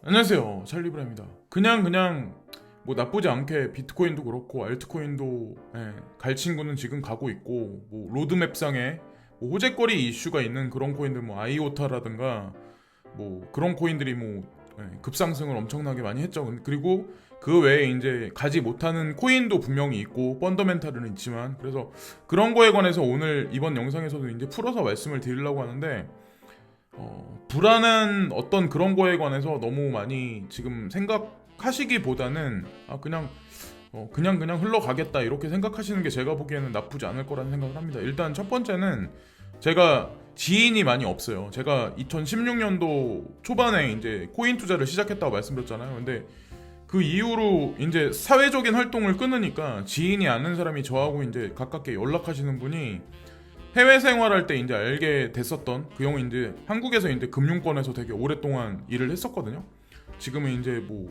안녕하세요, 찰리브라입니다. 그냥 뭐 나쁘지 않게 비트코인도 그렇고 알트코인도 갈 친구는 지금 가고 있고, 뭐 로드맵상에 뭐 호재거리 이슈가 있는 그런 코인들, 뭐 아이오타라든가 뭐 그런 코인들이 뭐 급상승을 엄청나게 많이 했죠. 그리고 그 외에 이제 가지 못하는 코인도 분명히 있고 펀더멘탈은 있지만, 그래서 그런 거에 관해서 오늘 이번 영상에서도 이제 풀어서 말씀을 드리려고 하는데, 불안한 어떤 그런 거에 관해서 너무 많이 지금 생각하시기보다는 그냥 흘러가겠다 이렇게 생각하시는 게 제가 보기에는 나쁘지 않을 거라는 생각을 합니다. 일단 첫 번째는, 제가 지인이 많이 없어요. 제가 2016년도 초반에 이제 코인 투자를 시작했다고 말씀드렸잖아요. 근데 그 이후로 이제 사회적인 활동을 끊으니까 지인이 아는 사람이 저하고 이제 가깝게 연락하시는 분이 해외 생활할 때 이제 알게 됐었던, 그 형은 이제 한국에서 이제 금융권에서 되게 오랫동안 일을 했었거든요. 지금은 이제 뭐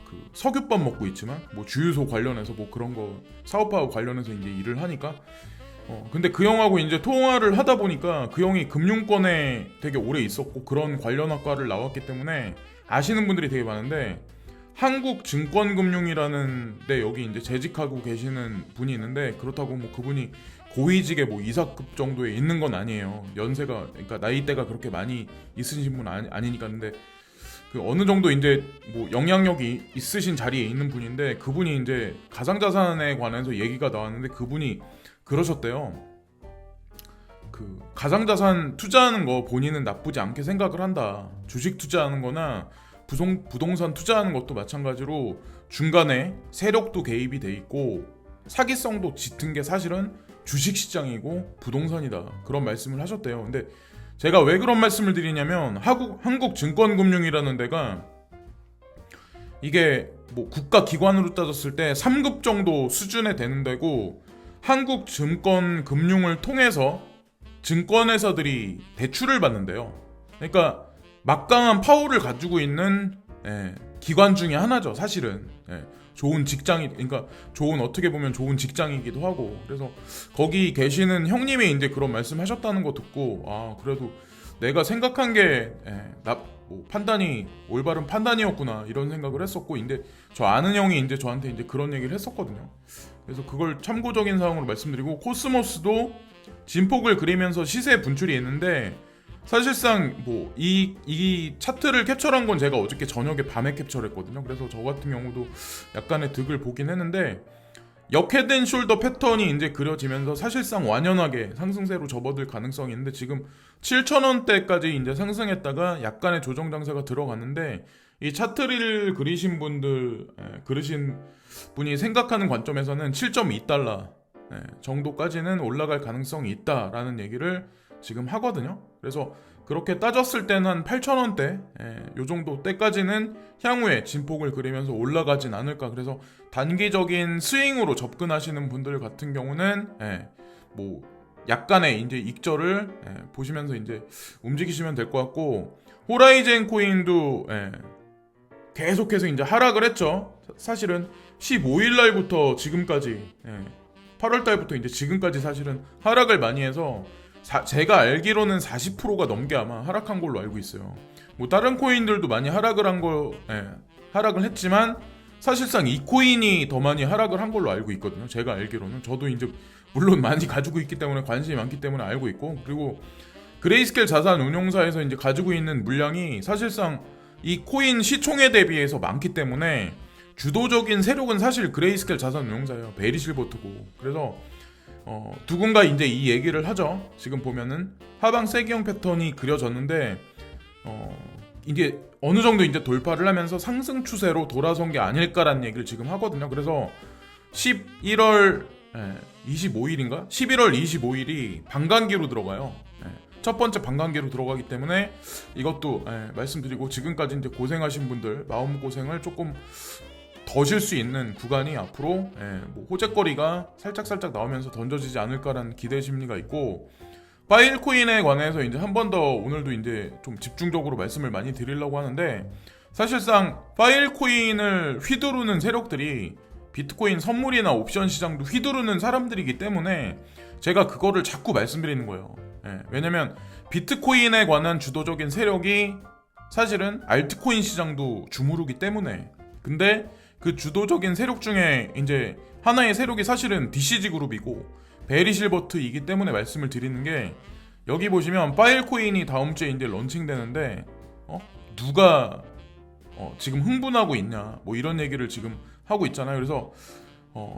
그 석유밥 먹고 있지만 뭐 주유소 관련해서 뭐 그런 거 사업하고 관련해서 이제 일을 하니까, 근데 그 형하고 이제 통화를 하다 보니까 그 형이 금융권에 되게 오래 있었고 그런 관련 학과를 나왔기 때문에 아시는 분들이 되게 많은데, 한국증권금융이라는 데 여기 이제 재직하고 계시는 분이 있는데, 그렇다고 뭐 그분이 고위직의 뭐 이사급 정도에 있는 건 아니에요. 연세가, 그러니까 나이대가 그렇게 많이 있으신 분 아니니까. 근데 그 어느 정도 이제 뭐 영향력이 있으신 자리에 있는 분인데, 그분이 이제 가상자산에 관해서 얘기가 나왔는데, 그분이 그러셨대요. 그 가상자산 투자하는 거 본인은 나쁘지 않게 생각을 한다. 주식 투자하는 거나 부동산 투자하는 것도 마찬가지로 중간에 세력도 개입이 돼 있고 사기성도 짙은 게 사실은 주식시장이고 부동산이다, 그런 말씀을 하셨대요. 근데 제가 왜 그런 말씀을 드리냐면, 한국증권금융이라는 데가 이게 뭐 국가기관으로 따졌을 때 3급 정도 수준에 되는 데고, 한국증권금융을 통해서 증권회사들이 대출을 받는데요. 그러니까 막강한 파워를 가지고 있는 기관 중에 하나죠, 사실은. 좋은 직장이, 그러니까 좋은, 어떻게 보면 좋은 직장이기도 하고. 그래서 거기 계시는 형님이 이제 그런 말씀하셨다는 거 듣고, 그래도 내가 생각한 게 뭐 판단이 올바른 판단이었구나, 이런 생각을 했었고, 근데 저 아는 형이 이제 저한테 이제 그런 얘기를 했었거든요. 그래서 그걸 참고적인 사항으로 말씀드리고, 코스모스도 진폭을 그리면서 시세 분출이 있는데, 사실상 뭐 이 차트를 캡처한 건 제가 어저께 저녁에 밤에 캡처를 했거든요. 그래서 저 같은 경우도 약간의 득을 보긴 했는데, 역헤드 숄더 패턴이 이제 그려지면서 사실상 완연하게 상승세로 접어들 가능성이 있는데, 지금 7,000원대까지 이제 상승했다가 약간의 조정 장세가 들어갔는데, 이 차트를 그리신 분이 생각하는 관점에서는 7.2달러 정도까지는 올라갈 가능성이 있다라는 얘기를 지금 하거든요. 그래서 그렇게 따졌을 때는 한 8,000원대 요 정도 때까지는 향후에 진폭을 그리면서 올라가진 않을까. 그래서 단기적인 스윙으로 접근하시는 분들 같은 경우는 뭐 약간의 이제 익절을 보시면서 이제 움직이시면 될 것 같고, 호라이젠 코인도 계속해서 이제 하락을 했죠. 사실은 15일 날부터 지금까지, 8월 달부터 이제 지금까지 사실은 하락을 많이 해서, 제가 알기로는 40%가 넘게 아마 하락한 걸로 알고 있어요. 뭐 다른 코인들도 많이 하락을 했지만 사실상 이 코인이 더 많이 하락을 한 걸로 알고 있거든요. 제가 알기로는. 저도 이제 물론 많이 가지고 있기 때문에, 관심이 많기 때문에 알고 있고, 그리고 그레이스케일 자산 운용사에서 이제 가지고 있는 물량이 사실상 이 코인 시총에 대비해서 많기 때문에, 주도적인 세력은 사실 그레이스케일 자산 운용사예요. 베리 실버트고. 그래서 누군가 이제 이 얘기를 하죠. 지금 보면은 하방 세기형 패턴이 그려졌는데, 이게 어느 정도 이제 돌파를 하면서 상승 추세로 돌아선 게 아닐까라는 얘기를 지금 하거든요. 그래서 11월 25일인가? 11월 25일이 반감기로 들어가요. 첫 번째 반감기로 들어가기 때문에 이것도 말씀드리고, 지금까지 이제 고생하신 분들 마음고생을 조금 더실 수 있는 구간이 앞으로 뭐 호재거리가 살짝 나오면서 던져지지 않을까라는 기대 심리가 있고, 파일코인에 관해서 이제 한 번 더 오늘도 이제 좀 집중적으로 말씀을 많이 드리려고 하는데, 사실상 파일코인을 휘두르는 세력들이 비트코인 선물이나 옵션 시장도 휘두르는 사람들이기 때문에 제가 그거를 자꾸 말씀드리는 거예요. 왜냐면 비트코인에 관한 주도적인 세력이 사실은 알트코인 시장도 주무르기 때문에. 근데 그 주도적인 세력 중에 이제 하나의 세력이 사실은 DCG 그룹이고 베리 실버트이기 때문에 말씀을 드리는 게, 여기 보시면 파일코인이 다음 주에 이제 런칭되는데 누가 지금 흥분하고 있냐 뭐 이런 얘기를 지금 하고 있잖아요. 그래서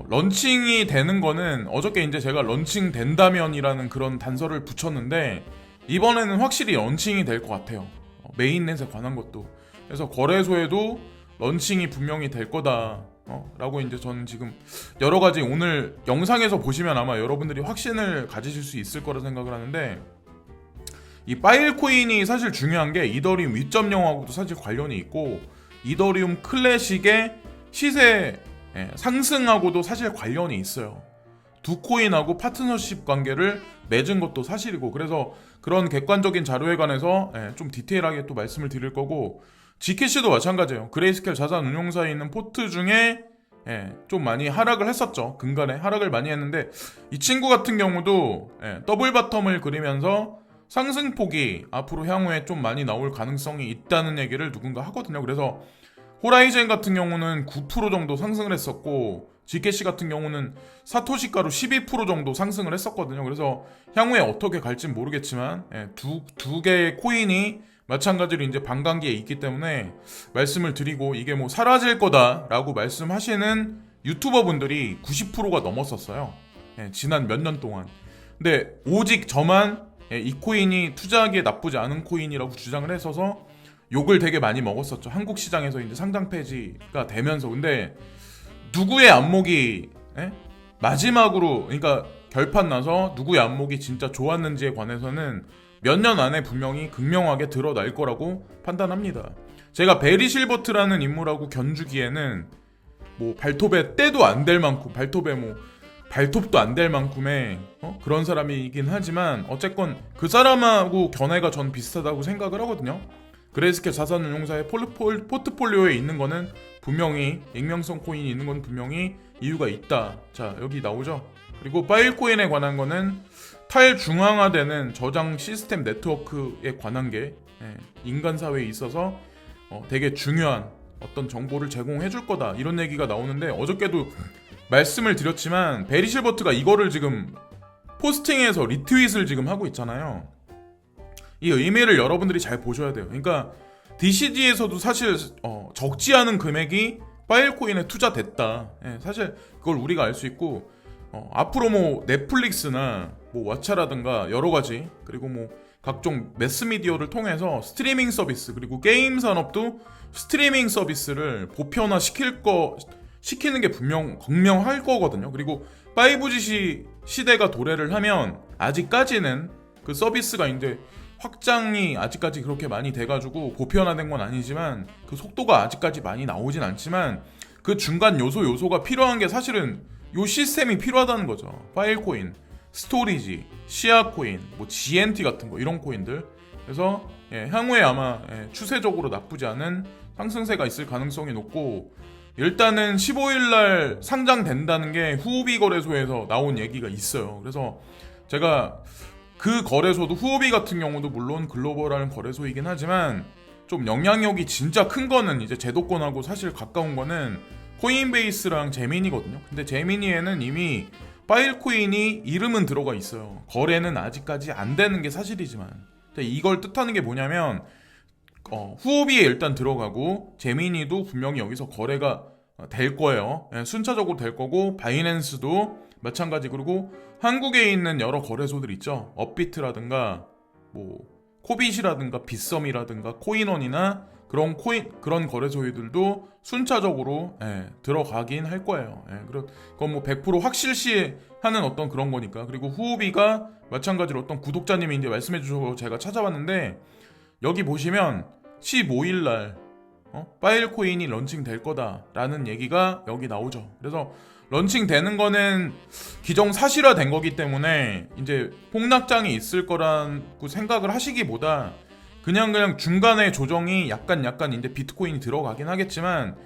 런칭이 되는 거는 어저께 이제 제가 런칭 된다면이라는 그런 단서를 붙였는데, 이번에는 확실히 런칭이 될 것 같아요. 메인넷에 관한 것도. 그래서 거래소에도 런칭이 분명히 될 거다 라고 이제 저는 지금 여러 가지 오늘 영상에서 보시면 아마 여러분들이 확신을 가지실 수 있을 거라 생각을 하는데, 이 파일코인이 사실 중요한 게 이더리움 2.0하고도 사실 관련이 있고 이더리움 클래식의 시세 상승하고도 사실 관련이 있어요. 두 코인하고 파트너십 관계를 맺은 것도 사실이고, 그래서 그런 객관적인 자료에 관해서 좀 디테일하게 또 말씀을 드릴 거고, G캐시도 마찬가지예요. 그레이스켈 자산운용사에 있는 포트 중에 좀 많이 하락을 했었죠. 근간에 하락을 많이 했는데, 이 친구 같은 경우도 더블 바텀을 그리면서 상승폭이 앞으로 향후에 좀 많이 나올 가능성이 있다는 얘기를 누군가 하거든요. 그래서 호라이젠 같은 경우는 9% 정도 상승을 했었고, G캐시 같은 경우는 사토시가로 12% 정도 상승을 했었거든요. 그래서 향후에 어떻게 갈진 모르겠지만 두 개의 코인이 마찬가지로 이제 반감기에 있기 때문에 말씀을 드리고, 이게 뭐 사라질 거다라고 말씀하시는 유튜버 분들이 90%가 넘었었어요. 지난 몇 년 동안. 근데 오직 저만 이 코인이 투자하기에 나쁘지 않은 코인이라고 주장을 했어서 욕을 되게 많이 먹었었죠. 한국 시장에서 이제 상장 폐지가 되면서. 근데 누구의 안목이 마지막으로, 그러니까 결판 나서 누구의 안목이 진짜 좋았는지에 관해서는 몇 년 안에 분명히 극명하게 드러날 거라고 판단합니다. 제가 베리 실버트라는 인물하고 견주기에는 뭐 발톱에 때도 안 될 만큼, 발톱에 뭐 발톱도 안 될 만큼의 그런 사람이긴 하지만, 어쨌건 그 사람하고 견해가 전 비슷하다고 생각을 하거든요. 그레이스켈 자산운용사의 포트폴리오에 있는 거는 분명히, 익명성 코인이 있는 건 분명히 이유가 있다. 자, 여기 나오죠. 그리고 파일코인에 관한 거는 탈중앙화되는 저장 시스템 네트워크에 관한 게 인간 사회에 있어서 되게 중요한 어떤 정보를 제공해 줄 거다, 이런 얘기가 나오는데, 어저께도 말씀을 드렸지만 베리 실버트가 이거를 지금 포스팅해서 리트윗을 지금 하고 있잖아요. 이 의미를 여러분들이 잘 보셔야 돼요. 그러니까 DCG에서도 사실 적지 않은 금액이 파일코인에 투자됐다. 사실 그걸 우리가 알 수 있고, 앞으로 뭐 넷플릭스나 뭐 왓챠라든가 여러 가지, 그리고 뭐 각종 매스미디어를 통해서 스트리밍 서비스, 그리고 게임 산업도 스트리밍 서비스를 보편화 시키는 게 분명할 거거든요. 그리고 5G 시대가 도래를 하면, 아직까지는 그 서비스가 이제 확장이 아직까지 그렇게 많이 돼가지고 보편화된 건 아니지만, 그 속도가 아직까지 많이 나오진 않지만, 그 중간 요소가 필요한 게 사실은 요 시스템이 필요하다는 거죠. 파일코인, 스토리지, 시아코인, 뭐 GNT 같은 거, 이런 코인들. 그래서 향후에 아마 추세적으로 나쁘지 않은 상승세가 있을 가능성이 높고, 일단은 15일날 상장된다는 게 후오비 거래소에서 나온 얘기가 있어요. 그래서 제가 그 거래소도, 후오비 같은 경우도 물론 글로벌한 거래소이긴 하지만 좀 영향력이 진짜 큰 거는, 이제 제도권하고 사실 가까운 거는 코인베이스랑 제미니거든요. 근데 제미니에는 이미 파일코인이 이름은 들어가 있어요. 거래는 아직까지 안 되는 게 사실이지만, 이걸 뜻하는 게 뭐냐면 후오비에 일단 들어가고, 제미니도 분명히 여기서 거래가 될 거예요. 순차적으로 될 거고, 바이낸스도 마찬가지. 그리고 한국에 있는 여러 거래소들 있죠. 업비트라든가 뭐 코빗이라든가 빗썸이라든가 코인원이나 그런 거래소들도 순차적으로 들어가긴 할 거예요. 그건 뭐 100% 확실시하는 어떤 그런 거니까. 그리고 후오비가 마찬가지로 어떤 구독자님이 이제 말씀해 주셔서 제가 찾아봤는데, 여기 보시면 15일날 파일코인이 런칭될 거다라는 얘기가 여기 나오죠. 그래서 런칭되는 거는 기정사실화된 거기 때문에 이제 폭락장이 있을 거라고 생각을 하시기보다, 그냥 중간에 조정이 약간 이제 비트코인이 들어가긴 하겠지만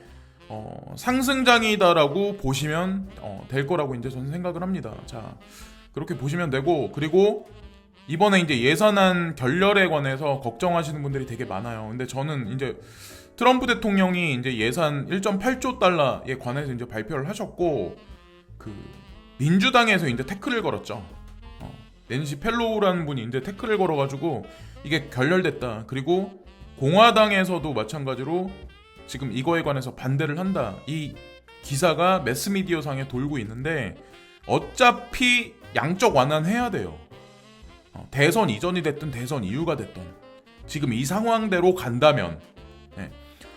상승장이다라고 보시면 될 거라고 이제 저는 생각을 합니다. 자, 그렇게 보시면 되고, 그리고 이번에 이제 예산안 결렬에 관해서 걱정하시는 분들이 되게 많아요. 근데 저는 이제 트럼프 대통령이 이제 예산 1.8조 달러에 관해서 이제 발표를 하셨고, 그 민주당에서 이제 태클을 걸었죠. 낸시 펠로우라는 분이 이제 태클을 걸어가지고 이게 결렬됐다. 그리고 공화당에서도 마찬가지로 지금 이거에 관해서 반대를 한다. 이 기사가 매스미디어 상에 돌고 있는데 어차피 양적 완화해야 돼요. 대선 이전이 됐든 대선 이후가 됐든 지금 이 상황대로 간다면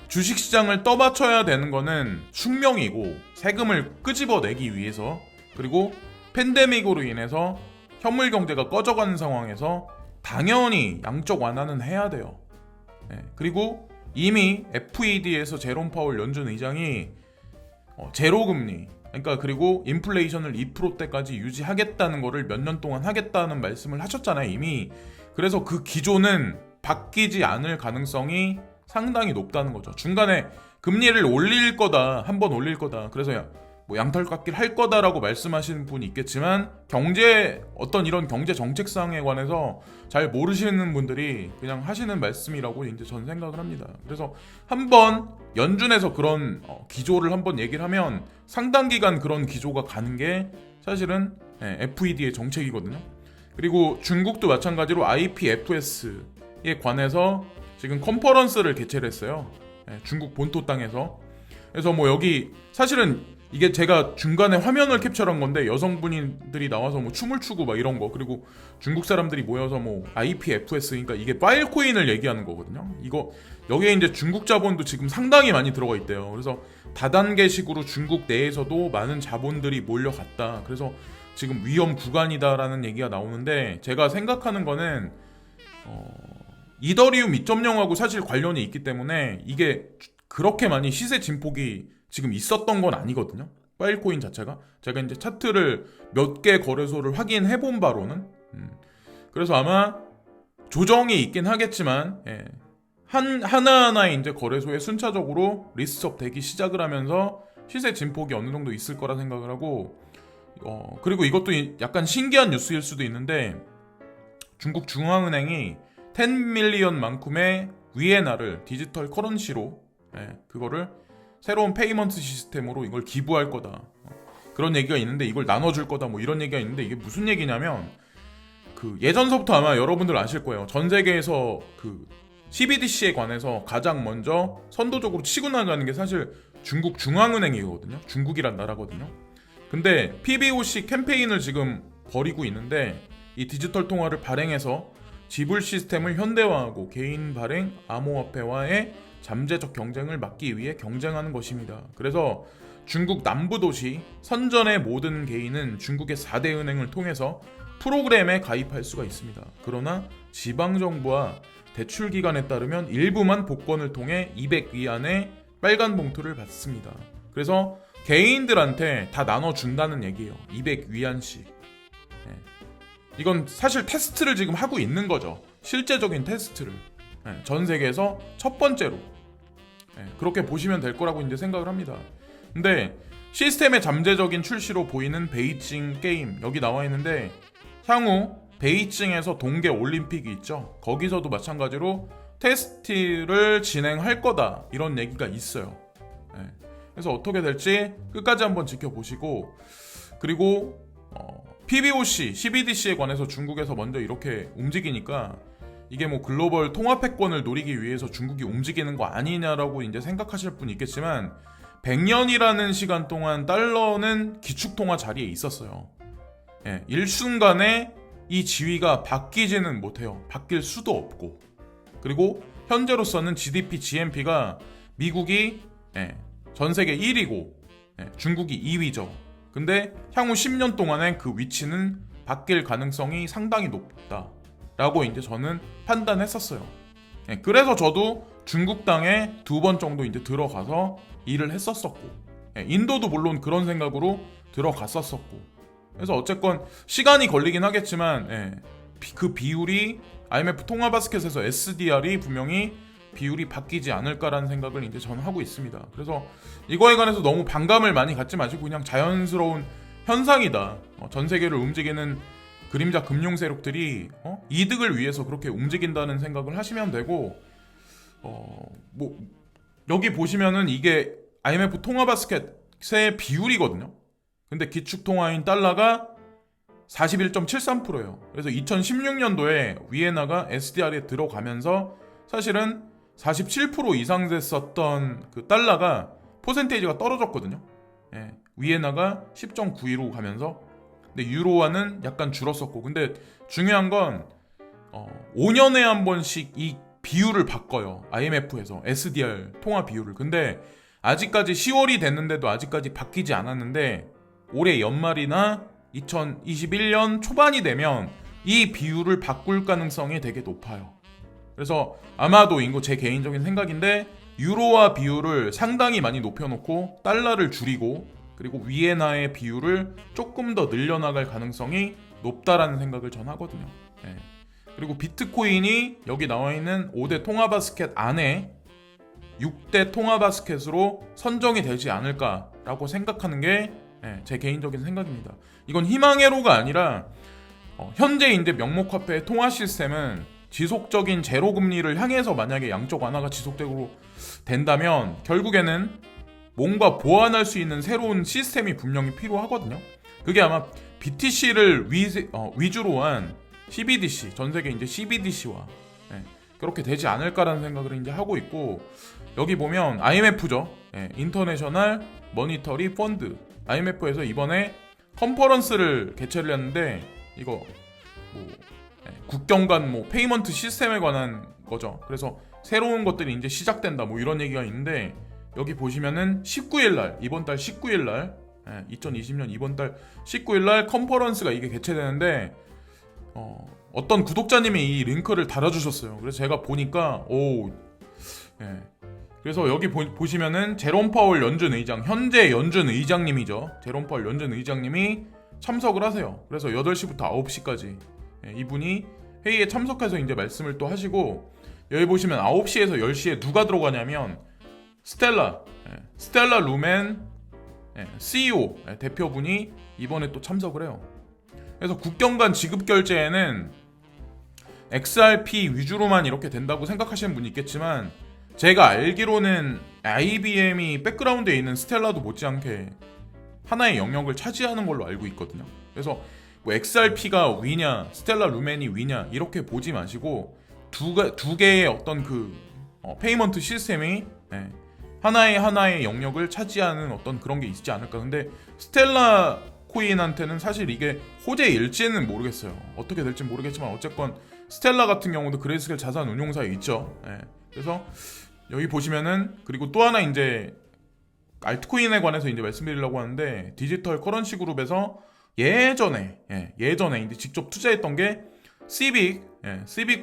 주식시장을 떠받쳐야 되는 거는 숙명이고, 세금을 끄집어내기 위해서, 그리고 팬데믹으로 인해서 현물 경제가 꺼져가는 상황에서 당연히 양적 완화는 해야 돼요. 그리고 이미 FED에서 제롬 파월 연준 의장이 제로 금리, 그러니까 그리고 인플레이션을 2%대까지 유지하겠다는 거를 몇 년 동안 하겠다는 말씀을 하셨잖아요, 이미. 그래서 그 기조는 바뀌지 않을 가능성이 상당히 높다는 거죠. 중간에 금리를 올릴 거다, 한번 올릴 거다, 그래서 뭐 양털깎기를 할 거다라고 말씀하시는 분이 있겠지만, 어떤 이런 경제 정책상에 관해서 잘 모르시는 분들이 그냥 하시는 말씀이라고 이제 저는 생각을 합니다. 그래서 한번 연준에서 그런 기조를 한번 얘기를 하면 상당 기간 그런 기조가 가는 게 사실은 FED의 정책이거든요. 그리고 중국도 마찬가지로 IPFS에 관해서 지금 컨퍼런스를 개최를 했어요. 중국 본토 땅에서. 그래서 뭐 여기 사실은 이게 제가 중간에 화면을 캡처한 건데, 여성분들이 나와서 뭐 춤을 추고 막 이런 거, 그리고 중국 사람들이 모여서 뭐 IPFS, 그러니까 이게 파일 코인을 얘기하는 거거든요. 이거 여기에 이제 중국 자본도 지금 상당히 많이 들어가 있대요. 그래서 다단계식으로 중국 내에서도 많은 자본들이 몰려갔다. 그래서 지금 위험 구간이다라는 얘기가 나오는데, 제가 생각하는 거는 이더리움 2.0하고 사실 관련이 있기 때문에 이게 그렇게 많이 시세 진폭이 지금 있었던 건 아니거든요. 파일코인 자체가. 제가 이제 차트를 몇 개 거래소를 확인해 본 바로는. 그래서 아마 조정이 있긴 하겠지만, 하나하나의 이제 거래소에 순차적으로 리스트업 되기 시작을 하면서 시세 진폭이 어느 정도 있을 거라 생각을 하고, 그리고 이것도 약간 신기한 뉴스일 수도 있는데, 중국 중앙은행이 10 밀리언만큼의 위에나를 디지털 커런시로, 그거를 새로운 페이먼트 시스템으로 이걸 기부할 거다, 그런 얘기가 있는데, 이걸 나눠줄 거다, 뭐 이런 얘기가 있는데, 이게 무슨 얘기냐면, 그 예전서부터 아마 여러분들 아실 거예요. 전 세계에서 그 CBDC에 관해서 가장 먼저 선도적으로 치고 나가는 게 사실 중국 중앙은행이거든요. 중국이란 나라거든요. 근데 PBOC 캠페인을 지금 벌이고 있는데, 이 디지털 통화를 발행해서 지불 시스템을 현대화하고 개인 발행 암호화폐와의 잠재적 경쟁을 막기 위해 경쟁하는 것입니다. 그래서 중국 남부 도시 선전의 모든 개인은 중국의 4대 은행을 통해서 프로그램에 가입할 수가 있습니다. 그러나 지방정부와 대출기관에 따르면 일부만 복권을 통해 200위안의 빨간 봉투를 받습니다. 그래서 개인들한테 다 나눠준다는 얘기예요. 200위안씩. 이건 사실 테스트를 지금 하고 있는 거죠. 실제적인 테스트를. 전 세계에서 첫 번째로. 그렇게 보시면 될 거라고 이제 생각을 합니다. 근데 시스템의 잠재적인 출시로 보이는 베이징 게임, 여기 나와 있는데, 향후 베이징에서 동계 올림픽이 있죠. 거기서도 마찬가지로 테스트를 진행할 거다, 이런 얘기가 있어요. 그래서 어떻게 될지 끝까지 한번 지켜보시고, 그리고 PBOC, CBDC에 관해서 중국에서 먼저 이렇게 움직이니까 이게 뭐 글로벌 통화패권을 노리기 위해서 중국이 움직이는 거 아니냐라고 이제 생각하실 분이 있겠지만, 100년이라는 시간 동안 달러는 기축통화 자리에 있었어요. 일순간에 이 지위가 바뀌지는 못해요. 바뀔 수도 없고. 그리고 현재로서는 GDP, GNP가 미국이 전 세계 1위고 중국이 2위죠. 근데 향후 10년 동안에 그 위치는 바뀔 가능성이 상당히 높다라고 이제 저는 판단했었어요. 그래서 저도 중국 땅에 2번 정도 이제 들어가서 일을 했었었고, 인도도 물론 그런 생각으로 들어갔었었고, 그래서 어쨌건 시간이 걸리긴 하겠지만, 그 비율이 IMF 통화바스켓에서 SDR이 분명히 비율이 바뀌지 않을까라는 생각을 이제 저는 하고 있습니다. 그래서 이거에 관해서 너무 반감을 많이 갖지 마시고 그냥 자연스러운 현상이다. 전 세계를 움직이는 그림자 금융 세력들이 이득을 위해서 그렇게 움직인다는 생각을 하시면 되고, 뭐 여기 보시면은 이게 IMF 통화 바스켓의 비율이거든요. 근데 기축 통화인 달러가 41.73%예요. 그래서 2016년도에 위에나가 SDR에 들어가면서 사실은 47% 이상 됐었던 그 달러가 퍼센테이지가 떨어졌거든요. 예, 위에나가 10.92로 가면서, 근데 유로화는 약간 줄었었고, 근데 중요한 건 5년에 한 번씩 이 비율을 바꿔요. IMF에서 SDR 통화 비율을. 근데 아직까지 10월이 됐는데도 아직까지 바뀌지 않았는데, 올해 연말이나 2021년 초반이 되면 이 비율을 바꿀 가능성이 되게 높아요. 그래서 아마도 이거 제 개인적인 생각인데, 유로화 비율을 상당히 많이 높여놓고 달러를 줄이고, 그리고 위에나의 비율을 조금 더 늘려나갈 가능성이 높다라는 생각을 전 하거든요. 네. 그리고 비트코인이 여기 나와있는 5대 통화바스켓 안에 6대 통화바스켓으로 선정이 되지 않을까라고 생각하는 게 제 개인적인 생각입니다. 이건 희망회로가 아니라 현재 이제 명목화폐 통화 시스템은 지속적인 제로 금리를 향해서 만약에 양쪽 완화가 지속되고 된다면 결국에는 뭔가 보완할 수 있는 새로운 시스템이 분명히 필요하거든요. 그게 아마 BTC를 위주로 한 CBDC, 전 세계 이제 CBDC와 그렇게 되지 않을까라는 생각을 이제 하고 있고, 여기 보면 IMF죠. 인터내셔널 머니터리 펀드. IMF에서 이번에 컨퍼런스를 개최를 했는데, 이거 뭐 국경 간 뭐 페이먼트 시스템에 관한 거죠. 그래서 새로운 것들이 이제 시작된다 뭐 이런 얘기가 있는데, 여기 보시면은 19일 날, 이번 달 19일 날, 2020년 이번 달 19일 날 컨퍼런스가 이게 개최되는데, 어떤 구독자님이 이 링크를 달아주셨어요. 그래서 제가 보니까 그래서 여기 보시면은 제롬 파월 연준 의장, 현재 연준 의장님이죠. 제롬 파월 연준 의장님이 참석을 하세요. 그래서 8시부터 9시까지 이분이 회의에 참석해서 이제 말씀을 또 하시고, 여기 보시면 9시에서 10시에 누가 들어가냐면 스텔라 루멘 CEO 대표분이 이번에 또 참석을 해요. 그래서 국경 간 지급 결제에는 XRP 위주로만 이렇게 된다고 생각하시는 분이 있겠지만, 제가 알기로는 IBM이 백그라운드에 있는 스텔라도 못지않게 하나의 영역을 차지하는 걸로 알고 있거든요. 그래서 뭐 XRP가 위냐 스텔라 루멘이 위냐 이렇게 보지 마시고, 두 개의 어떤 그 페이먼트 시스템이 하나의 영역을 차지하는 어떤 그런 게 있지 않을까. 근데 스텔라 코인한테는 사실 이게 호재일지는 모르겠어요. 어떻게 될지 모르겠지만 어쨌건 스텔라 같은 경우도 그레이스케일 자산 운용사에 있죠. 그래서 여기 보시면은, 그리고 또 하나 이제 알트코인에 관해서 이제 말씀드리려고 하는데, 디지털 커런시 그룹에서 예전에 이제 직접 투자했던 게 시빅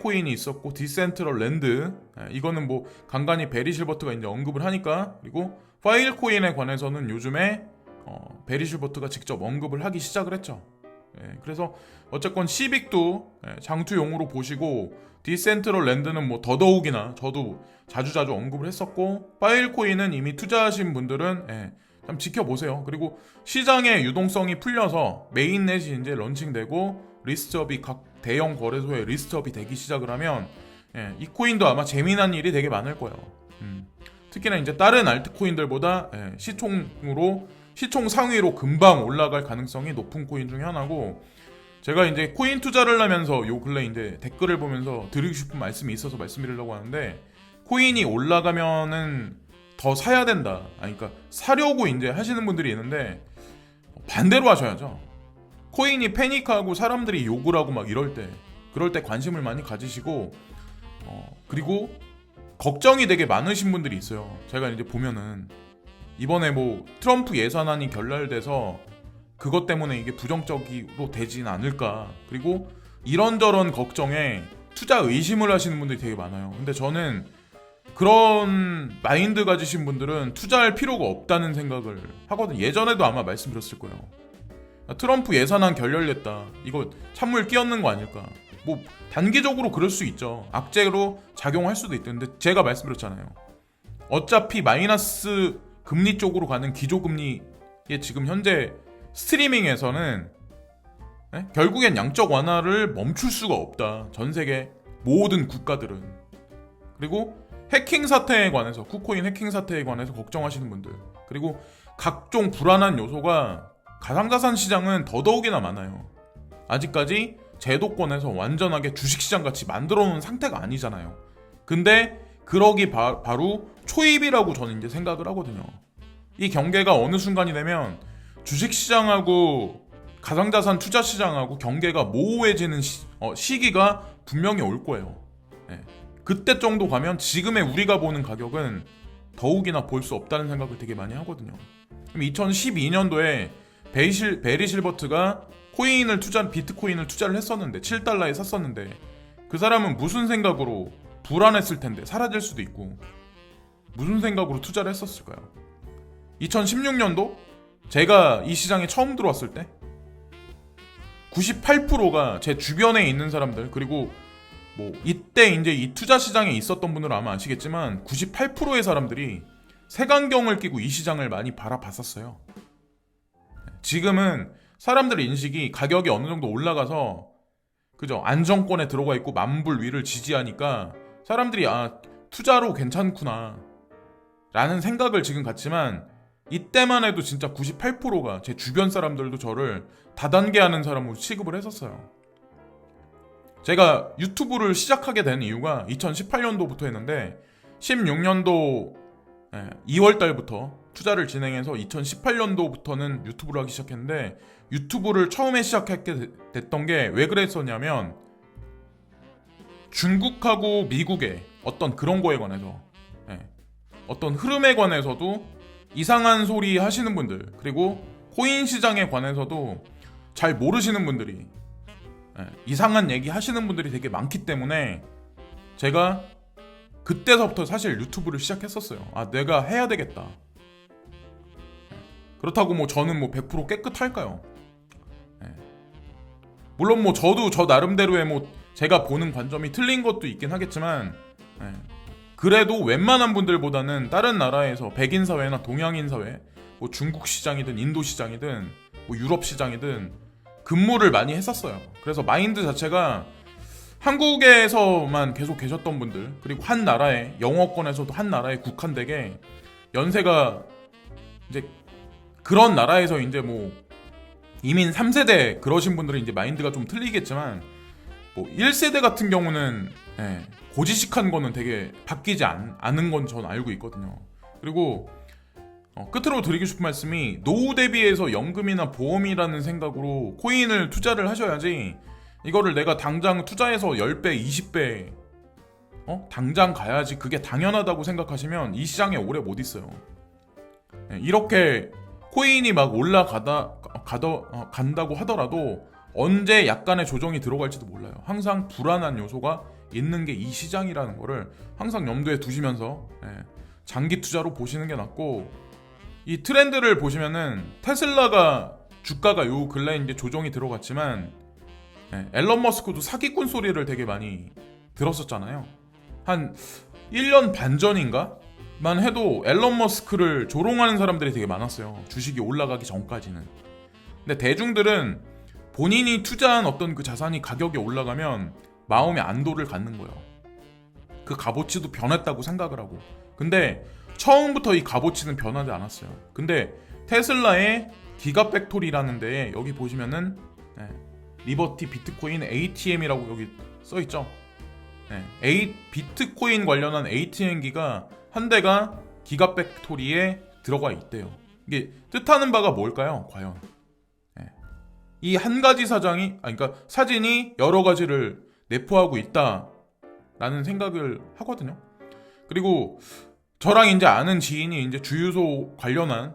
코인이 있었고, 디센트럴 랜드, 이거는 뭐 간간히 베리 실버트가 이제 언급을 하니까, 그리고 파일 코인에 관해서는 요즘에 베리 실버트가 직접 언급을 하기 시작을 했죠. 그래서 어쨌건 시빅도 장투용으로 보시고, 디센트럴 랜드는 뭐 더더욱이나 저도 자주 언급을 했었고, 파일 코인은 이미 투자하신 분들은 좀 지켜보세요. 그리고 시장의 유동성이 풀려서 메인넷이 이제 런칭되고 리스트업이 각 대형 거래소에 리스트업이 되기 시작을 하면 이 코인도 아마 재미난 일이 되게 많을 거예요. 특히나 이제 다른 알트코인들보다 시총 상위로 금방 올라갈 가능성이 높은 코인 중에 하나고, 제가 이제 코인 투자를 하면서 요 근래 이제 댓글을 보면서 드리고 싶은 말씀이 있어서 말씀드리려고 하는데, 코인이 올라가면은 더 사야 된다. 그러니까 사려고 이제 하시는 분들이 있는데, 반대로 하셔야죠. 코인이 패닉하고 사람들이 욕을 하고 막 그럴 때 관심을 많이 가지시고, 그리고 걱정이 되게 많으신 분들이 있어요. 제가 이제 보면은 이번에 뭐 트럼프 예산안이 결렬돼서 그것 때문에 이게 부정적으로 되진 않을까, 그리고 이런저런 걱정에 투자 의심을 하시는 분들이 되게 많아요. 근데 저는 그런 마인드 가지신 분들은 투자할 필요가 없다는 생각을 하거든요. 예전에도 아마 말씀드렸을 거예요. 트럼프 예산안 결렬됐다, 이거 찬물 끼얹는 거 아닐까. 뭐 단기적으로 그럴 수 있죠. 악재로 작용할 수도 있던데, 제가 말씀드렸잖아요. 어차피 마이너스 금리 쪽으로 가는 기조금리에 지금 현재 스트리밍에서는 결국엔 양적 완화를 멈출 수가 없다. 전 세계 모든 국가들은. 그리고 해킹 사태에 관해서, 쿠코인 해킹 사태에 관해서 걱정하시는 분들, 그리고 각종 불안한 요소가 가상자산 시장은 더더욱이나 많아요. 아직까지 제도권에서 완전하게 주식시장 같이 만들어 놓은 상태가 아니잖아요. 근데 그러기 바로 초입이라고 저는 이제 생각을 하거든요. 이 경계가 어느 순간이 되면 주식시장하고 가상자산 투자시장하고 경계가 모호해지는 시기가 분명히 올 거예요. 그때 정도 가면 지금의 우리가 보는 가격은 더욱이나 볼 수 없다는 생각을 되게 많이 하거든요. 그럼 2012년도에 베리 실버트가 비트코인을 투자를 했었는데, 7달러에 샀었는데, 그 사람은 무슨 생각으로, 불안했을 텐데 사라질 수도 있고, 무슨 생각으로 투자를 했었을까요? 2016년도 제가 이 시장에 처음 들어왔을 때 98%가 제 주변에 있는 사람들, 그리고 뭐 이때 이제 이 투자 시장에 있었던 분들은 아마 아시겠지만 98%의 사람들이 색안경을 끼고 이 시장을 많이 바라봤었어요. 지금은 사람들의 인식이 가격이 어느 정도 올라가서 그죠, 안정권에 들어가 있고 만불 위를 지지하니까 사람들이 투자로 괜찮구나 라는 생각을 지금 갖지만, 이때만 해도 진짜 98%가 제 주변 사람들도 저를 다단계하는 사람으로 취급을 했었어요. 제가 유튜브를 시작하게 된 이유가 2018년도부터 했는데 16년도 2월 달부터 투자를 진행해서 2018년도부터는 유튜브를 하기 시작했는데, 유튜브를 처음에 시작하게 됐던 게 왜 그랬었냐면, 중국하고 미국의 어떤 그런 거에 관해서, 어떤 흐름에 관해서도 이상한 소리 하시는 분들, 그리고 코인 시장에 관해서도 잘 모르시는 분들이, 이상한 얘기 하시는 분들이 되게 많기 때문에 제가 그때서부터 사실 유튜브를 시작했었어요. 내가 해야 되겠다. 그렇다고 뭐 저는 뭐 100% 깨끗할까요? 물론 뭐 저도 저 나름대로의 뭐 제가 보는 관점이 틀린 것도 있긴 하겠지만, 그래도 웬만한 분들보다는 다른 나라에서 백인 사회나 동양인 사회, 뭐 중국 시장이든 인도 시장이든 뭐 유럽 시장이든 근무를 많이 했었어요. 그래서 마인드 자체가 한국에서만 계속 계셨던 분들, 그리고 한 나라에, 영어권에서도 한 나라에 국한되게 연세가 이제 그런 나라에서 이제 뭐 이민 3세대 그러신 분들은 이제 마인드가 좀 틀리겠지만, 뭐 1세대 같은 경우는 고지식한 거는 되게 바뀌지 않은 건 전 알고 있거든요. 그리고 끝으로 드리고 싶은 말씀이, 노후 대비해서 연금이나 보험이라는 생각으로 코인을 투자를 하셔야지, 이거를 내가 당장 투자해서 10배, 20배 당장 가야지 그게 당연하다고 생각하시면 이 시장에 오래 못 있어요. 이렇게 코인이 막 간다고 하더라도 언제 약간의 조정이 들어갈지도 몰라요. 항상 불안한 요소가 있는 게 이 시장이라는 거를 항상 염두에 두시면서 장기 투자로 보시는 게 낫고, 이 트렌드를 보시면은 테슬라가 주가가 요 근래 이제 조정이 들어갔지만, 앨런 머스크도 사기꾼 소리를 되게 많이 들었었잖아요. 한 1년 반 전인가만 해도 앨런 머스크를 조롱하는 사람들이 되게 많았어요. 주식이 올라가기 전까지는. 근데 대중들은 본인이 투자한 어떤 그 자산이 가격이 올라가면 마음의 안도를 갖는 거예요. 그 값어치도 변했다고 생각을 하고. 근데 처음부터 이 값어치는 변하지 않았어요. 근데 테슬라의 기가팩토리라는 데에 여기 보시면은 리버티 비트코인 ATM이라고 여기 써있죠. 비트코인 관련한 ATM기가 한 대가 기가팩토리에 들어가 있대요. 이게 뜻하는 바가 뭘까요? 과연 이 한 가지 그러니까 사진이 여러 가지를 내포하고 있다라는 생각을 하거든요. 그리고 저랑 이제 아는 지인이 이제 주유소 관련한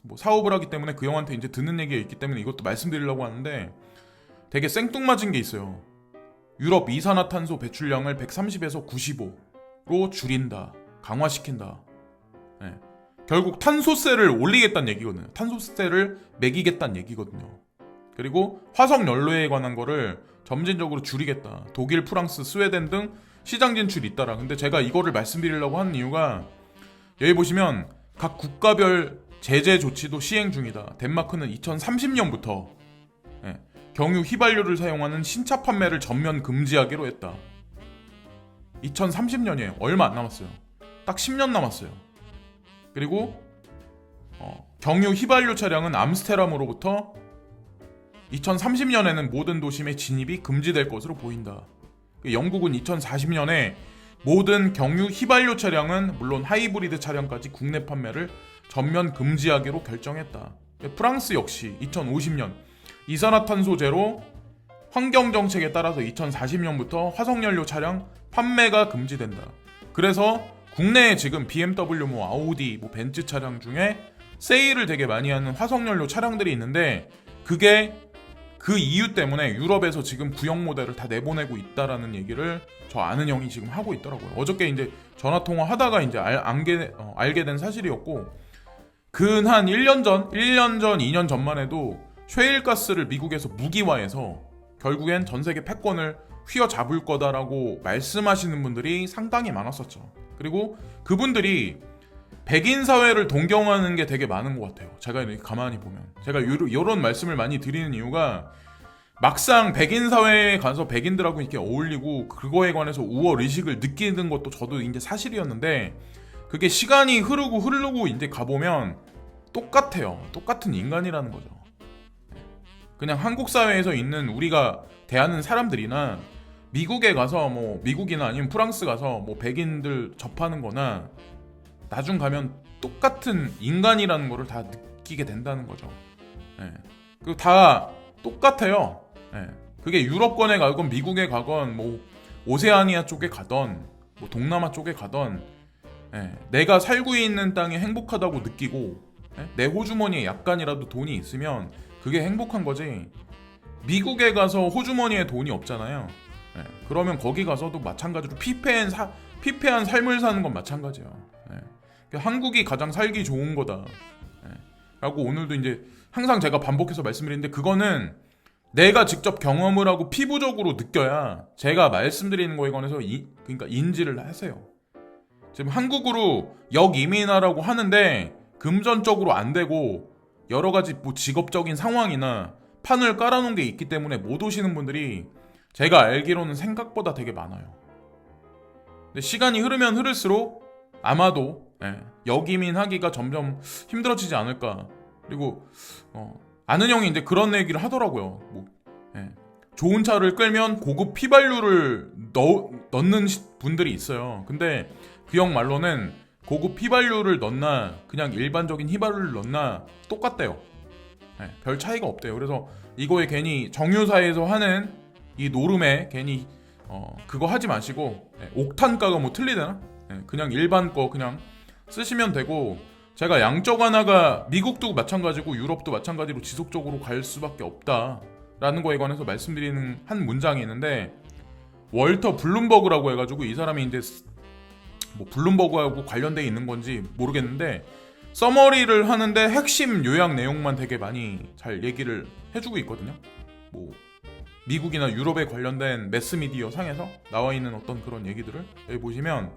뭐 사업을 하기 때문에 그 형한테 이제 듣는 얘기가 있기 때문에 이것도 말씀드리려고 하는데, 되게 생뚱맞은 게 있어요. 유럽 이산화탄소 배출량을 130에서 95로 줄인다, 강화시킨다. 결국 탄소세를 올리겠다는 얘기거든요. 탄소세를 매기겠다는 얘기거든요. 그리고 화석 연료에 관한 거를 점진적으로 줄이겠다. 독일, 프랑스, 스웨덴 등 시장 진출이 잇따라. 근데 제가 이거를 말씀드리려고 하는 이유가, 여기 보시면 각 국가별 제재 조치도 시행 중이다. 덴마크는 2030년부터 경유 휘발유를 사용하는 신차 판매를 전면 금지하기로 했다. 2030년이에요. 얼마 안 남았어요. 딱 10년 남았어요. 그리고 경유 휘발유 차량은 암스테르담으로부터 2030년에는 모든 도심의 진입이 금지될 것으로 보인다. 영국은 2040년에 모든 경유 휘발유 차량은 물론 하이브리드 차량까지 국내 판매를 전면 금지하기로 결정했다. 프랑스 역시 2050년 이산화탄소 제로 환경 정책에 따라서 2040년부터 화석연료 차량 판매가 금지된다. 그래서 국내에 지금 BMW, 아우디, 벤츠 차량 중에 세일을 되게 많이 하는 화석연료 차량들이 있는데 그게 그 이유 때문에 유럽에서 지금 구형 모델을 다 내보내고 있다라는 얘기를 저 아는 형이 지금 하고 있더라고요. 어저께 이제 전화 통화 하다가 이제 알게 된 사실이었고, 근 한 1년 전, 2년 전만 해도 셰일가스를 미국에서 무기화해서 결국엔 전 세계 패권을 휘어잡을 거다라고 말씀하시는 분들이 상당히 많았었죠. 그리고 그분들이 백인 사회를 동경하는 게 되게 많은 것 같아요. 제가 이렇게 가만히 보면 제가 이런 말씀을 많이 드리는 이유가 막상 백인 사회에 가서 백인들하고 이렇게 어울리고 그거에 관해서 우월 의식을 느끼는 것도 저도 이제 사실이었는데 그게 시간이 흐르고 이제 가보면 똑같아요. 똑같은 인간이라는 거죠. 그냥 한국 사회에서 있는 우리가 대하는 사람들이나 미국에 가서 미국이나 아니면 프랑스 가서 백인들 접하는 거나 나중 가면 똑같은 인간이라는 거를 다 느끼게 된다는 거죠. 그리고 다 똑같아요. 그게 유럽권에 가건 미국에 가건 오세아니아 쪽에 가던 동남아 쪽에 가던 내가 살고 있는 땅이 행복하다고 느끼고 내 호주머니에 약간이라도 돈이 있으면 그게 행복한 거지. 미국에 가서 호주머니에 돈이 없잖아요. 그러면 거기 가서도 마찬가지로 피폐한 삶을 사는 건 마찬가지예요. 한국이 가장 살기 좋은 거다. 라고 오늘도 이제 항상 제가 반복해서 말씀드리는데 그거는 내가 직접 경험을 하고 피부적으로 느껴야 제가 말씀드리는 거에 관해서 그러니까 인지를 하세요. 지금 한국으로 역이민하라고 하는데 금전적으로 안 되고 여러 가지 직업적인 상황이나 판을 깔아놓은 게 있기 때문에 못 오시는 분들이 제가 알기로는 생각보다 되게 많아요. 근데 시간이 흐르면 흐를수록 아마도 역이민 하기가 점점 힘들어지지 않을까. 그리고 아는 형이 이제 그런 얘기를 하더라고요. 좋은 차를 끌면 고급 휘발유를 넣는 분들이 있어요. 근데 그 형 말로는 고급 휘발유를 넣나 그냥 일반적인 휘발유를 넣나 똑같대요. 별 차이가 없대요. 그래서 이거에 괜히 정유사에서 하는 이 노름에 괜히 그거 하지 마시고 옥탄가가 틀리되나? 그냥 일반 거 그냥 쓰시면 되고, 제가 양적 완화가 미국도 마찬가지고 유럽도 마찬가지로 지속적으로 갈 수밖에 없다라는 거에 관해서 말씀드리는 한 문장이 있는데, 월터 블룸버그라고 해가지고 이 사람이 이제 블룸버그하고 관련돼 있는 건지 모르겠는데 서머리를 하는데 핵심 요약 내용만 되게 많이 잘 얘기를 해주고 있거든요. 미국이나 유럽에 관련된 매스미디어 상에서 나와 있는 어떤 그런 얘기들을 여기 보시면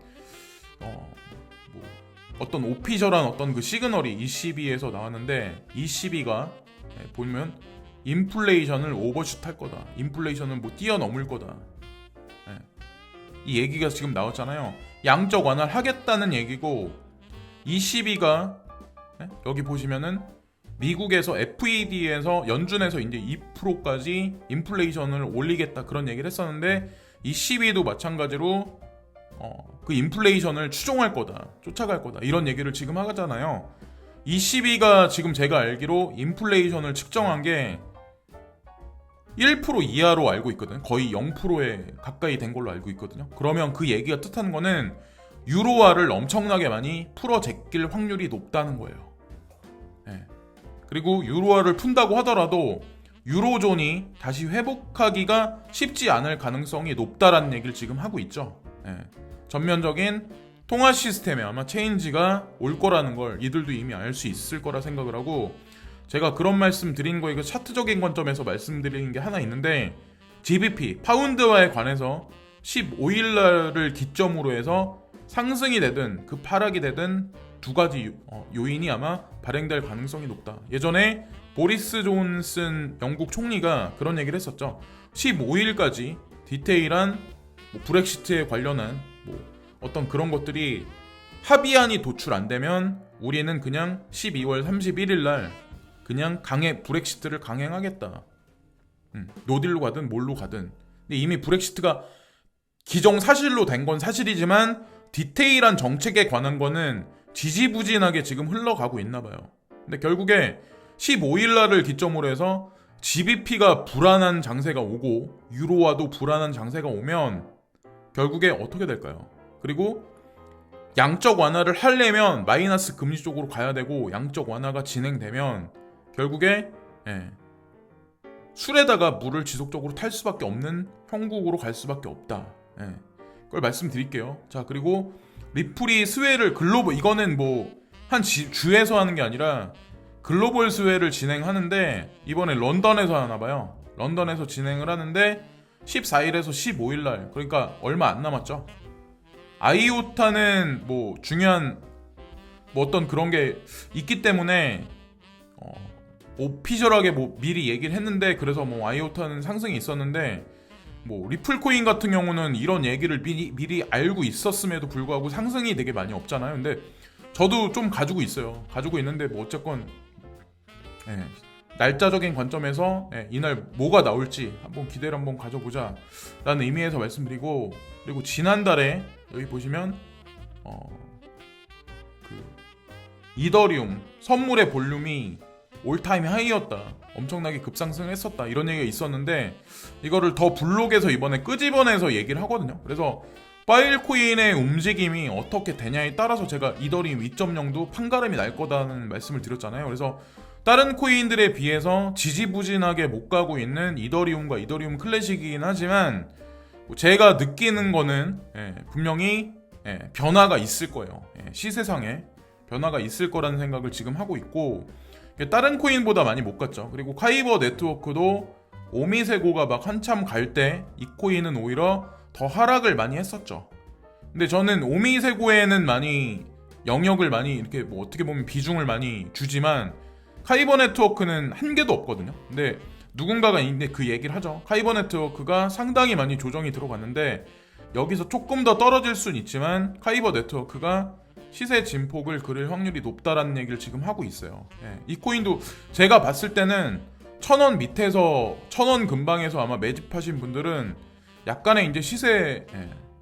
어떤 오피셜한 어떤 그 시그널이 ECB에서 나왔는데, ECB가 보면 인플레이션을 오버슛 할 거다, 인플레이션을 뛰어넘을 거다, 이 얘기가 지금 나왔잖아요. 양적 완화를 하겠다는 얘기고, ECB가 여기 보시면은 미국에서 FED에서 연준에서 이제 2%까지 인플레이션을 올리겠다 그런 얘기를 했었는데, ECB도 마찬가지로 그 인플레이션을 추종할 거다, 쫓아갈 거다 이런 얘기를 지금 하잖아요. ECB가 지금 제가 알기로 인플레이션을 측정한 게 1% 이하로 알고 있거든요. 거의 0%에 가까이 된 걸로 알고 있거든요. 그러면 그 얘기가 뜻하는 거는 유로화를 엄청나게 많이 풀어 제낄 확률이 높다는 거예요. 그리고 유로화를 푼다고 하더라도 유로존이 다시 회복하기가 쉽지 않을 가능성이 높다라는 얘기를 지금 하고 있죠. 전면적인 통화 시스템에 아마 체인지가 올 거라는 걸 이들도 이미 알 수 있을 거라 생각을 하고, 제가 그런 말씀 드린 거에 차트적인 관점에서 말씀드리는 게 하나 있는데, GBP 파운드화에 관해서 15일날을 기점으로 해서 상승이 되든 급하락이 되든 두 가지 요인이 아마 발행될 가능성이 높다. 예전에 보리스 존슨 영국 총리가 그런 얘기를 했었죠. 15일까지 디테일한 브렉시트에 관련한 어떤 그런 것들이 합의안이 도출 안 되면 우리는 그냥 12월 31일 날 그냥 브렉시트를 강행하겠다. 노딜로 가든 뭘로 가든. 근데 이미 브렉시트가 기정사실로 된 건 사실이지만 디테일한 정책에 관한 거는 지지부진하게 지금 흘러가고 있나 봐요. 근데 결국에 15일 날을 기점으로 해서 GBP가 불안한 장세가 오고 유로화도 불안한 장세가 오면 결국에 어떻게 될까요? 그리고 양적 완화를 하려면 마이너스 금리 쪽으로 가야 되고 양적 완화가 진행되면 결국에 술에다가 물을 지속적으로 탈 수밖에 없는 형국으로 갈 수밖에 없다. 그걸 말씀드릴게요. 자, 그리고 리플이 스웨를 글로벌, 이거는 한 주에서 하는 게 아니라 글로벌 스웨를 진행하는데 이번에 런던에서 하나봐요. 런던에서 진행을 하는데 14일에서 15일 날, 그러니까 얼마 안 남았죠. 아이오타는 중요한 어떤 그런 게 있기 때문에 오피셜하게 미리 얘기를 했는데, 그래서 아이오타는 상승이 있었는데 리플 코인 같은 경우는 이런 얘기를 미리 알고 있었음에도 불구하고 상승이 되게 많이 없잖아요. 근데 저도 좀 가지고 있어요. 가지고 있는데 어쨌건 날짜적인 관점에서 이날 뭐가 나올지 한번 기대를 한번 가져보자 라는 의미에서 말씀드리고, 그리고 지난달에 여기 보시면 이더리움 선물의 볼륨이 올타임 하이였다, 엄청나게 급상승했었다, 이런 얘기가 있었는데 이거를 더 블록에서 이번에 끄집어내서 얘기를 하거든요. 그래서 파일코인의 움직임이 어떻게 되냐에 따라서 제가 이더리움 2.0도 판가름이 날 거다는 말씀을 드렸잖아요. 그래서 다른 코인들에 비해서 지지부진하게 못 가고 있는 이더리움과 이더리움 클래식이긴 하지만 제가 느끼는 거는 분명히 변화가 있을 거예요. 시세상에 변화가 있을 거라는 생각을 지금 하고 있고, 다른 코인보다 많이 못 갔죠. 그리고 카이버 네트워크도 오미세고가 막 한참 갈 때 이 코인은 오히려 더 하락을 많이 했었죠. 근데 저는 오미세고에는 많이 영역을 많이 이렇게 어떻게 보면 비중을 많이 주지만 카이버 네트워크는 한 개도 없거든요. 근데 누군가가 이제 그 얘기를 하죠. 카이버 네트워크가 상당히 많이 조정이 들어갔는데 여기서 조금 더 떨어질 수는 있지만 카이버 네트워크가 시세 진폭을 그릴 확률이 높다라는 얘기를 지금 하고 있어요. 이 코인도 제가 봤을 때는 1,000원 밑에서 1,000원 근방에서 아마 매집하신 분들은 약간의 이제 시세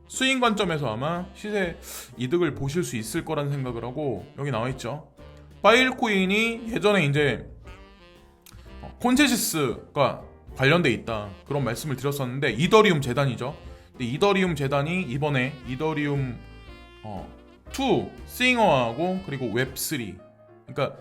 스윙 관점에서 아마 시세 이득을 보실 수 있을 거라는 생각을 하고, 여기 나와 있죠. 파일코인이 예전에 이제 콘체시스가 관련돼 있다 그런 말씀을 드렸었는데, 이더리움 재단이죠. 근데 이더리움 재단이 이번에 이더리움 2 싱어하고 그리고 웹3, 그러니까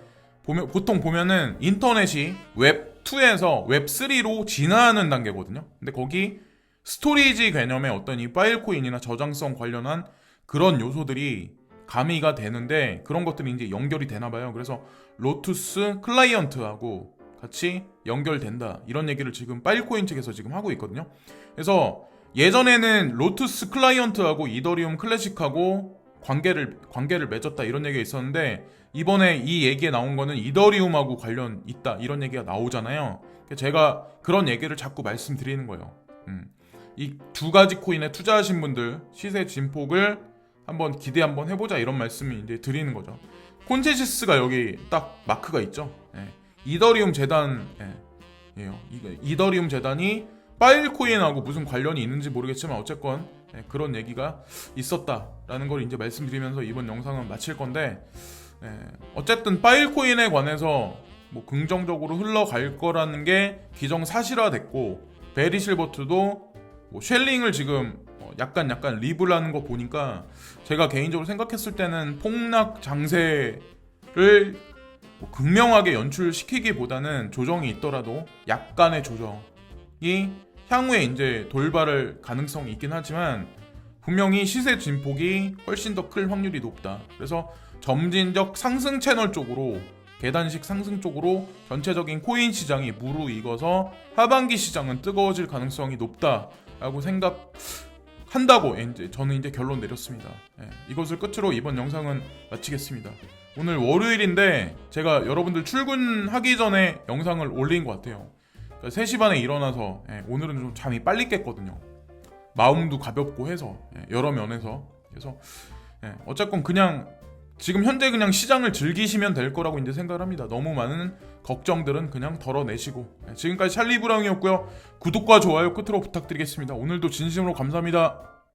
보통 보면은 인터넷이 웹2에서 웹3로 진화하는 단계거든요. 근데 거기 스토리지 개념의 어떤 이 파일 코인이나 저장성 관련한 그런 요소들이 가미가 되는데 그런 것들이 이제 연결이 되나 봐요. 그래서 로투스 클라이언트하고 같이 연결된다, 이런 얘기를 지금 파일 코인 측에서 지금 하고 있거든요. 그래서 예전에는 로투스 클라이언트하고 이더리움 클래식하고 관계를 맺었다, 이런 얘기가 있었는데 이번에 이 얘기에 나온 거는 이더리움하고 관련 있다, 이런 얘기가 나오잖아요. 제가 그런 얘기를 자꾸 말씀드리는 거예요. 이 두 가지 코인에 투자하신 분들 시세 진폭을 한번 기대 한번 해보자, 이런 말씀을 이제 드리는 거죠. 콘체시스가 여기 딱 마크가 있죠. 이더리움 재단이에요. 이더리움 재단이 파일코인하고 무슨 관련이 있는지 모르겠지만 어쨌건 그런 얘기가 있었다라는 걸 이제 말씀드리면서 이번 영상은 마칠 건데, 어쨌든 파일코인에 관해서 긍정적으로 흘러갈 거라는 게 기정사실화됐고, 베리실버트도 쉘링을 지금 약간 리블하는 거 보니까 제가 개인적으로 생각했을 때는 폭락 장세를 극명하게 연출시키기보다는 조정이 있더라도 약간의 조정이 향후에 이제 돌발할 가능성이 있긴 하지만 분명히 시세 진폭이 훨씬 더 클 확률이 높다. 그래서 점진적 상승 채널 쪽으로, 계단식 상승 쪽으로 전체적인 코인 시장이 무르익어서 하반기 시장은 뜨거워질 가능성이 높다라고 한다고 이제 저는 이제 결론 내렸습니다. 이것을 끝으로 이번 영상은 마치겠습니다. 오늘 월요일인데 제가 여러분들 출근하기 전에 영상을 올린 것 같아요. 그러니까 3시 반에 일어나서 오늘은 좀 잠이 빨리 깼거든요. 마음도 가볍고 해서 여러 면에서 그래서 어쨌건 그냥 지금 현재 그냥 시장을 즐기시면 될 거라고 이제 생각을 합니다. 너무 많은 걱정들은 그냥 덜어내시고. 지금까지 찰리 브라운이었고요. 구독과 좋아요 끝으로 부탁드리겠습니다. 오늘도 진심으로 감사합니다.